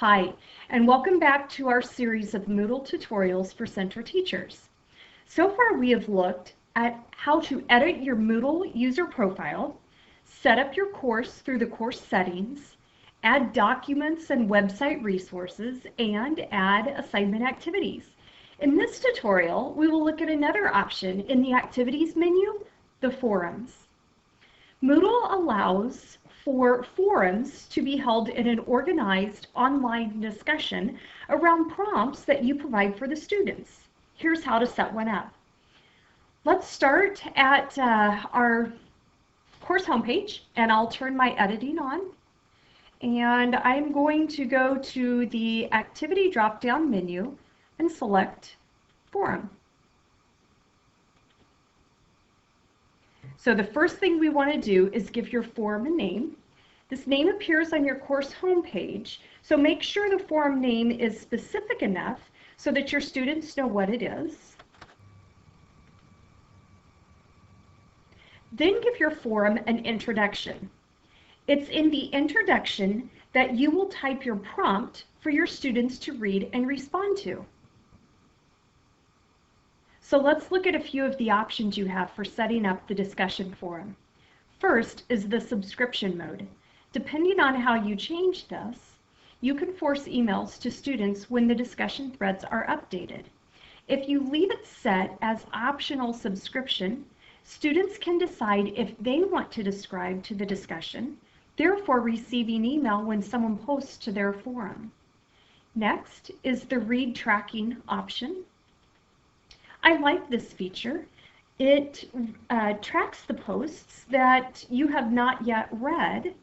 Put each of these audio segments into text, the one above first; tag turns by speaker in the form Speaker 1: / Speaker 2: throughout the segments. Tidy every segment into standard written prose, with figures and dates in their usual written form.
Speaker 1: Hi, and welcome back to our series of Moodle tutorials for Center teachers. So far we have looked at how to edit your Moodle user profile, set up your course through the course settings, add documents and website resources, and add assignment activities. In this tutorial, we will look at another option in the activities menu, the forums. Moodle allows for forums to be held in an organized online discussion around prompts that you provide for the students. Here's how to set one up. Let's start at our course homepage, and I'll turn my editing on. And I'm going to go to the activity drop-down menu and select forum. So the first thing we want to do is give your forum a name. This name appears on your course homepage, so make sure the forum name is specific enough so that your students know what it is. Then give your forum an introduction. It's in the introduction that you will type your prompt for your students to read and respond to. So let's look at a few of the options you have for setting up the discussion forum. First is the subscription mode. Depending on how you change this, you can force emails to students when the discussion threads are updated. If you leave it set as optional subscription, students can decide if they want to subscribe to the discussion, therefore receiving email when someone posts to their forum. Next is the read tracking option. I like this feature. It tracks the posts that you have not yet read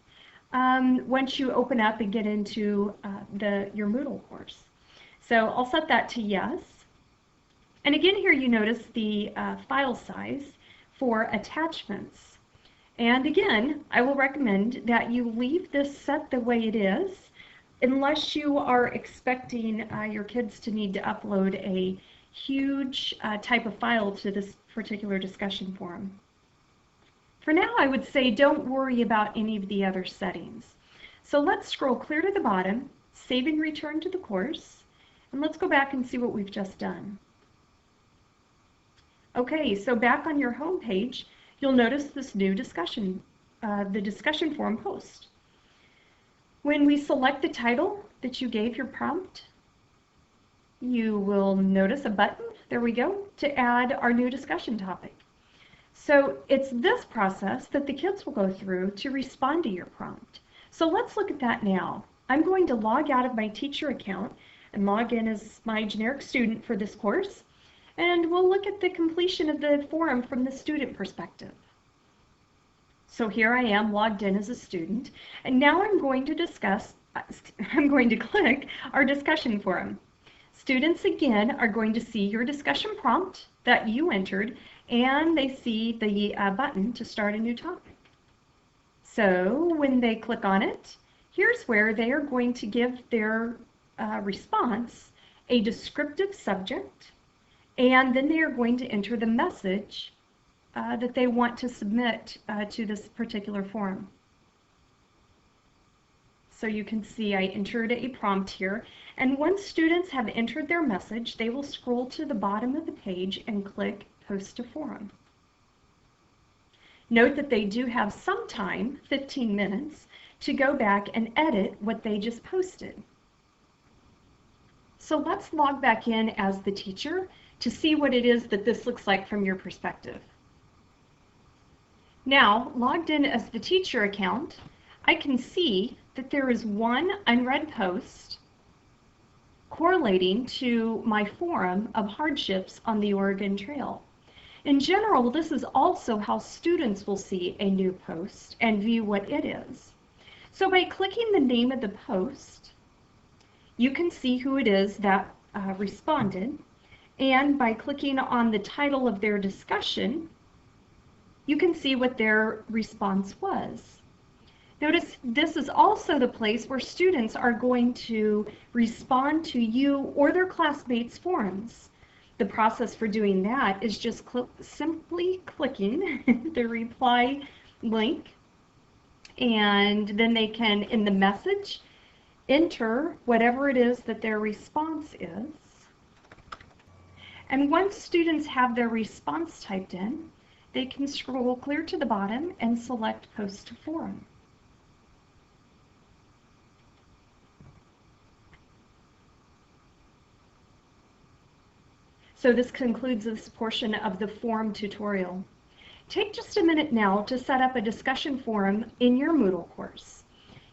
Speaker 1: once you open up and get into your Moodle course. So I'll set that to yes. And again here you notice the file size for attachments. And again, I will recommend that you leave this set the way it is unless you are expecting your kids to need to upload a huge type of file to this particular discussion forum. For now, I would say don't worry about any of the other settings. So let's scroll clear to the bottom, save and return to the course, and let's go back and see what we've just done. Okay, so back on your home page, you'll notice this new discussion, the discussion forum post. When we select the title that you gave your prompt, you will notice a button, there we go, to add our new discussion topic. So it's this process that the kids will go through to respond to your prompt. So let's look at that now. I'm going to log out of my teacher account and log in as my generic student for this course, and we'll look at the completion of the forum from the student perspective. So here I am logged in as a student, and now I'm going to click our discussion forum. Students, again, are going to see your discussion prompt that you entered, and they see the button to start a new topic. So when they click on it, here's where they are going to give their response a descriptive subject, and then they are going to enter the message that they want to submit to this particular forum. So you can see I entered a prompt here, and once students have entered their message, they will scroll to the bottom of the page and click Post to Forum. Note that they do have some time, 15 minutes, to go back and edit what they just posted. So let's log back in as the teacher to see what it is that this looks like from your perspective. Now, logged in as the teacher account, I can see that there is one unread post correlating to my forum of hardships on the Oregon Trail. In general, this is also how students will see a new post and view what it is. So by clicking the name of the post, you can see who it is that responded, and by clicking on the title of their discussion, you can see what their response was. Notice this is also the place where students are going to respond to you or their classmates' forums. The process for doing that is just simply clicking the reply link, and then they can, in the message, enter whatever it is that their response is. And once students have their response typed in, they can scroll clear to the bottom and select Post to Forum. So this concludes this portion of the forum tutorial. Take just a minute now to set up a discussion forum in your Moodle course.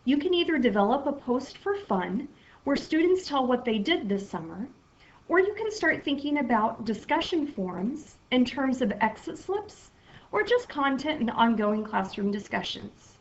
Speaker 1: You can either develop a post for fun, where students tell what they did this summer, or you can start thinking about discussion forums in terms of exit slips or just content and ongoing classroom discussions.